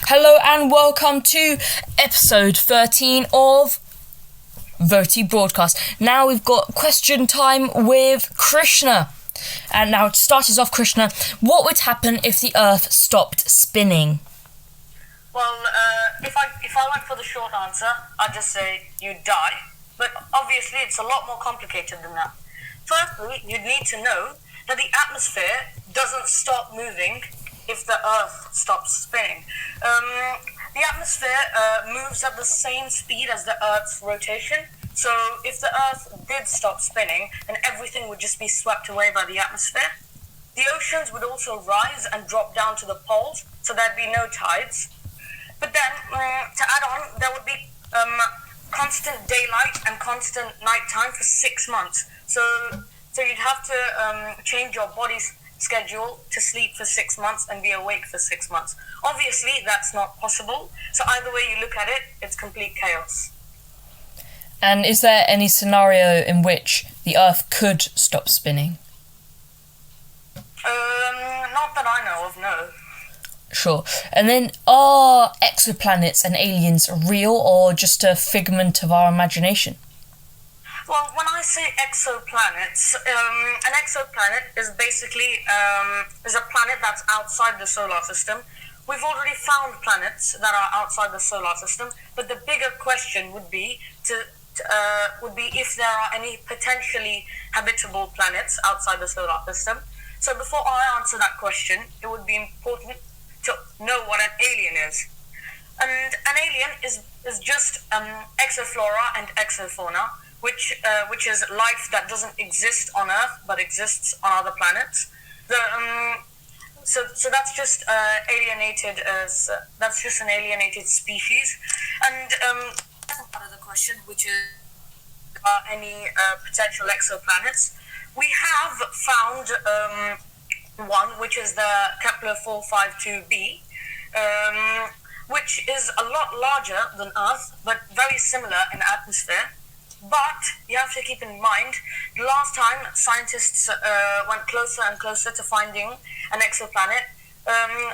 Hello and welcome to episode 13 of VoTY broadcast. Now we've got question time with Krishna. And now to start us off, Krishna, what would happen if the Earth stopped spinning? Well, if I went for the short answer, I'd just say you'd die. But obviously it's a lot more complicated than that. Firstly, you'd need to know that the atmosphere doesn't stop moving if the Earth stops spinning. The atmosphere moves at the same speed as the Earth's rotation. So if the Earth did stop spinning, then everything would just be swept away by the atmosphere. The oceans would also rise and drop down to the poles, so there'd be no tides. But then, to add on, there would be constant daylight and constant nighttime for 6 months. So you'd have to change your body's schedule to sleep for 6 months and be awake for 6 months. Obviously, that's not possible. So either way you look at it, it's complete chaos. And is there any scenario in which the Earth could stop spinning? Not that I know of, no. Sure. And then, are exoplanets and aliens real or just a figment of our imagination? Well, when I say exoplanets, an exoplanet is basically is a planet that's outside the solar system. We've already found planets that are outside the solar system, but the bigger question would be if there are any potentially habitable planets outside the solar system. So before I answer that question, it would be important to know what an alien is. And an alien is just exoflora and exofauna, which is life that doesn't exist on Earth but exists on other planets. So that's just that's just an alienated species. And second part of the question, which is any potential exoplanets, we have found one, which is the Kepler 452b, which is a lot larger than Earth, but very similar in atmosphere. But you have to keep in mind, the last time scientists went closer and closer to finding an exoplanet,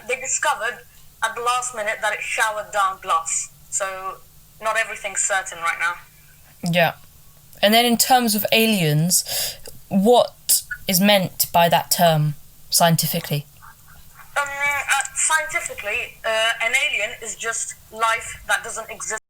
they discovered at the last minute that it showered down glass. So not everything's certain right now. Yeah. And then in terms of aliens, what is meant by that term scientifically? Scientifically, an alien is just life that doesn't exist